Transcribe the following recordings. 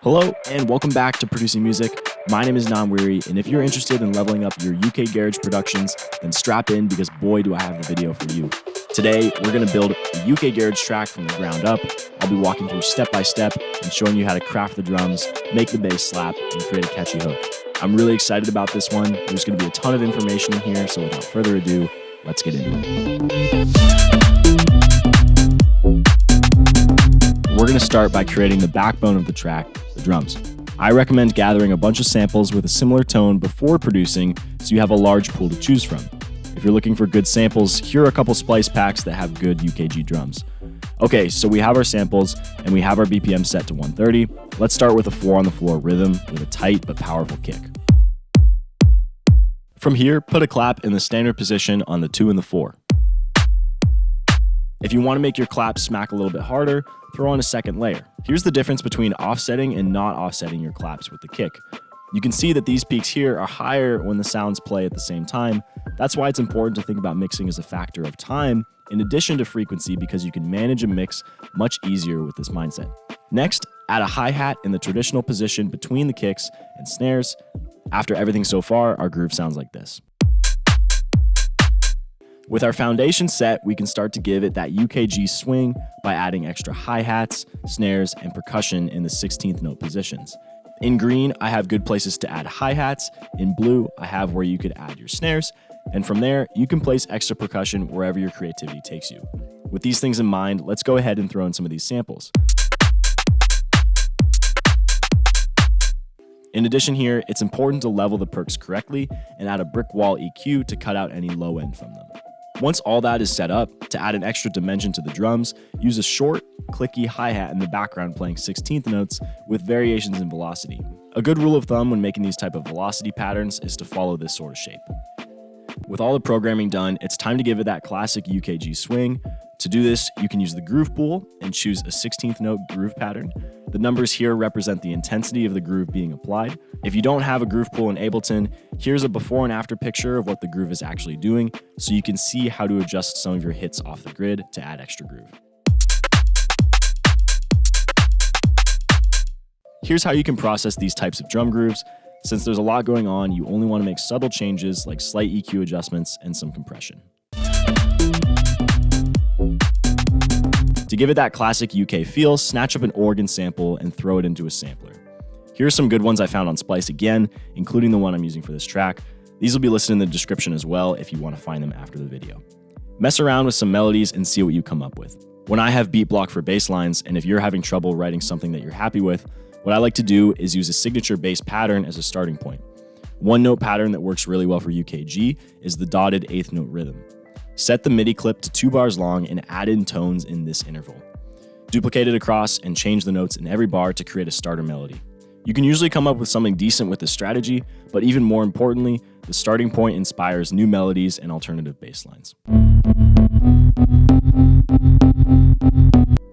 Hello and welcome back to Producing Music. My name is Namwiri, and if you're interested in leveling up your UK garage productions, then strap in because boy do I have the video for you. Today, we're going to build a UK garage track from the ground up. I'll be walking through step by step and showing you how to craft the drums, make the bass slap, and create a catchy hook. I'm really excited about this one. There's going to be a ton of information in here, so without further ado, let's get into it. We're going to start by creating the backbone of the track, the drums. I recommend gathering a bunch of samples with a similar tone before producing so you have a large pool to choose from. If you're looking for good samples, here are a couple splice packs that have good UKG drums. Okay, so we have our samples and we have our BPM set to 130. Let's start with a 4 on the floor rhythm with a tight but powerful kick. From here, put a clap in the standard position on the 2 and the 4. If you want to make your clap smack a little bit harder, throw on a second layer. Here's the difference between offsetting and not offsetting your claps with the kick. You can see that these peaks here are higher when the sounds play at the same time. That's why it's important to think about mixing as a factor of time in addition to frequency, because you can manage a mix much easier with this mindset. Next, add a hi-hat in the traditional position between the kicks and snares. After everything so far, our groove sounds like this. With our foundation set, we can start to give it that UKG swing by adding extra hi-hats, snares, and percussion in the 16th note positions. In green, I have good places to add hi-hats. In blue, I have where you could add your snares. And from there, you can place extra percussion wherever your creativity takes you. With these things in mind, let's go ahead and throw in some of these samples. In addition here, it's important to level the perks correctly and add a brick wall EQ to cut out any low end from them. Once all that is set up, to add an extra dimension to the drums, use a short, clicky hi-hat in the background playing 16th notes with variations in velocity. A good rule of thumb when making these type of velocity patterns is to follow this sort of shape. With all the programming done, it's time to give it that classic UKG swing. To do this, you can use the groove pool and choose a 16th note groove pattern. The numbers here represent the intensity of the groove being applied. If you don't have a groove pool in Ableton, here's a before and after picture of what the groove is actually doing, so you can see how to adjust some of your hits off the grid to add extra groove. Here's how you can process these types of drum grooves. Since there's a lot going on, you only want to make subtle changes like slight EQ adjustments and some compression. To give it that classic UK feel, snatch up an organ sample and throw it into a sampler. Here are some good ones I found on Splice again, including the one I'm using for this track. These will be listed in the description as well if you want to find them after the video. Mess around with some melodies and see what you come up with. When I have beat block for bass lines, and if you're having trouble writing something that you're happy with, what I like to do is use a signature bass pattern as a starting point. One note pattern that works really well for UKG is the dotted 8th note rhythm. Set the MIDI clip to 2 bars long and add in tones in this interval. Duplicate it across and change the notes in every bar to create a starter melody. You can usually come up with something decent with this strategy, but even more importantly, the starting point inspires new melodies and alternative bass lines.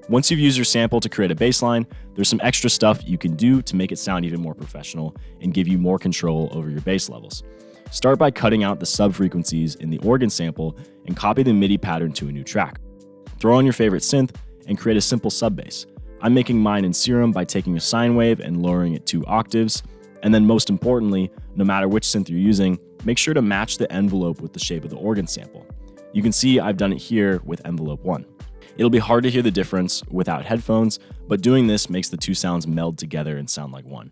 Once you've used your sample to create a bass line, there's some extra stuff you can do to make it sound even more professional and give you more control over your bass levels. Start by cutting out the sub-frequencies in the organ sample and copy the MIDI pattern to a new track. Throw on your favorite synth and create a simple sub-bass. I'm making mine in Serum by taking a sine wave and lowering it 2 octaves. And then most importantly, no matter which synth you're using, make sure to match the envelope with the shape of the organ sample. You can see I've done it here with envelope 1. It'll be hard to hear the difference without headphones, but doing this makes the two sounds meld together and sound like one.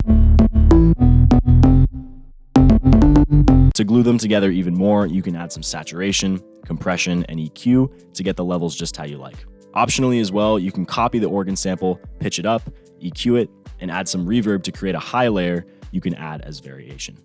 To glue them together even more, you can add some saturation, compression, and EQ to get the levels just how you like. Optionally as well, you can copy the organ sample, pitch it up, EQ it, and add some reverb to create a high layer you can add as variation.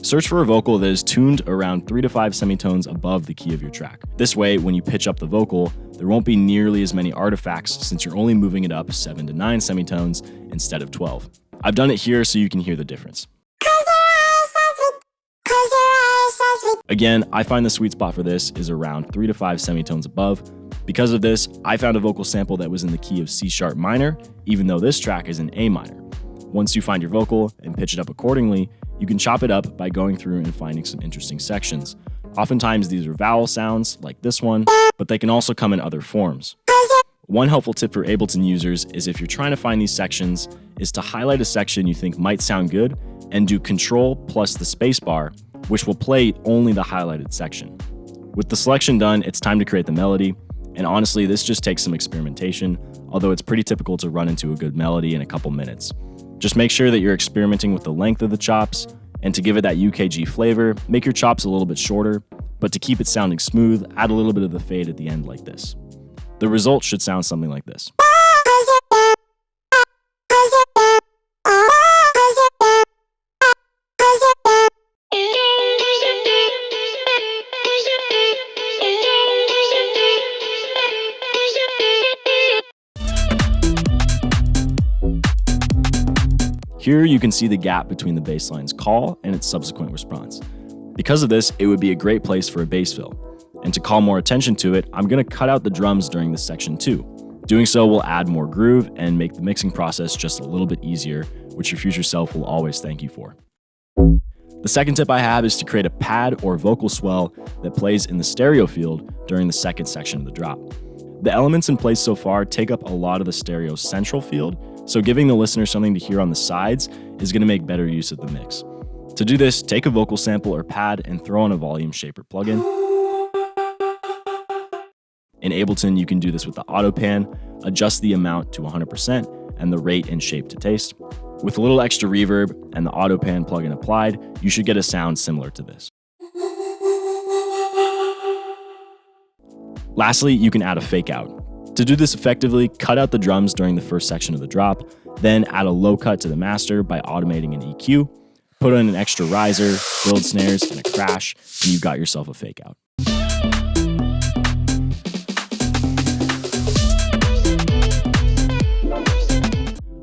Search for a vocal that is tuned around 3 to 5 semitones above the key of your track. This way, when you pitch up the vocal, there won't be nearly as many artifacts since you're only moving it up 7 to 9 semitones instead of 12. I've done it here so you can hear the difference. Again, I find the sweet spot for this is around 3 to 5 semitones above. Because of this, I found a vocal sample that was in the key of C sharp minor, even though this track is in A minor. Once you find your vocal and pitch it up accordingly, you can chop it up by going through and finding some interesting sections. Oftentimes these are vowel sounds, like this one, but they can also come in other forms. One helpful tip for Ableton users is if you're trying to find these sections, is to highlight a section you think might sound good and do Control plus the spacebar, which will play only the highlighted section. With the selection done, it's time to create the melody, and honestly, this just takes some experimentation, although it's pretty typical to run into a good melody in a couple minutes. Just make sure that you're experimenting with the length of the chops, and to give it that UKG flavor, make your chops a little bit shorter, but to keep it sounding smooth, add a little bit of the fade at the end like this. The result should sound something like this. Here you can see the gap between the bass line's call and its subsequent response. Because of this, it would be a great place for a bass fill. And to call more attention to it, I'm going to cut out the drums during this section too. Doing so will add more groove and make the mixing process just a little bit easier, which your future self will always thank you for. The second tip I have is to create a pad or vocal swell that plays in the stereo field during the second section of the drop. The elements in place so far take up a lot of the stereo central field, so giving the listener something to hear on the sides is going to make better use of the mix. To do this, take a vocal sample or pad and throw on a volume shaper plugin. In Ableton, you can do this with the auto pan, adjust the amount to 100% and the rate and shape to taste. With a little extra reverb and the auto pan plugin applied, you should get a sound similar to this. Lastly, you can add a fake out. To do this effectively, cut out the drums during the first section of the drop, then add a low cut to the master by automating an EQ, put in an extra riser, build snares, and a crash, and you've got yourself a fake out.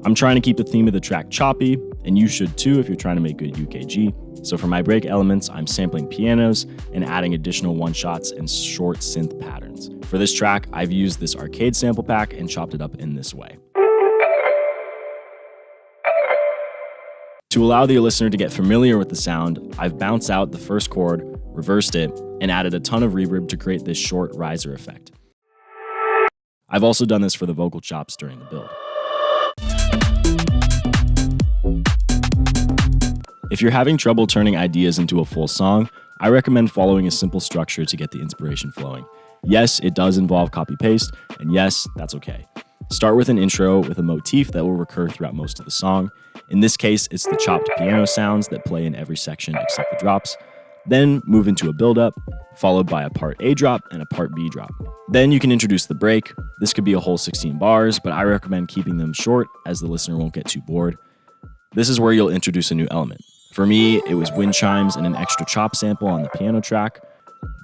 I'm trying to keep the theme of the track choppy, and you should too if you're trying to make good UKG. So for my break elements, I'm sampling pianos and adding additional one-shots and short synth patterns. For this track, I've used this arcade sample pack and chopped it up in this way. To allow the listener to get familiar with the sound, I've bounced out the first chord, reversed it, and added a ton of reverb to create this short riser effect. I've also done this for the vocal chops during the build. If you're having trouble turning ideas into a full song, I recommend following a simple structure to get the inspiration flowing. Yes, it does involve copy-paste, and yes, that's okay. Start with an intro with a motif that will recur throughout most of the song. In this case, it's the chopped piano sounds that play in every section except the drops. Then move into a build-up, followed by a part A drop and a part B drop. Then you can introduce the break. This could be a whole 16 bars, but I recommend keeping them short as the listener won't get too bored. This is where you'll introduce a new element. For me, it was wind chimes and an extra chop sample on the piano track,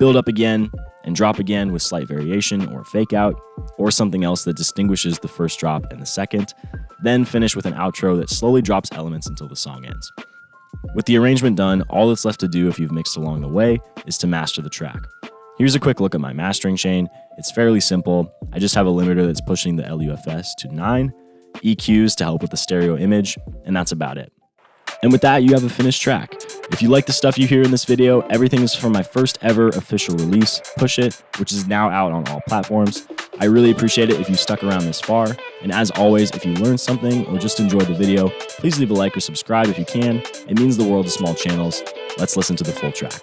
build up again, and drop again with slight variation or fake out, or something else that distinguishes the first drop and the second, then finish with an outro that slowly drops elements until the song ends. With the arrangement done, all that's left to do if you've mixed along the way is to master the track. Here's a quick look at my mastering chain. It's fairly simple. I just have a limiter that's pushing the LUFS to 9, EQs to help with the stereo image, and that's about it. And with that, you have a finished track. If you like the stuff you hear in this video, everything is from my first ever official release, Push It, which is now out on all platforms. I really appreciate it if you stuck around this far. And as always, if you learned something or just enjoyed the video, please leave a like or subscribe if you can. It means the world to small channels. Let's listen to the full track.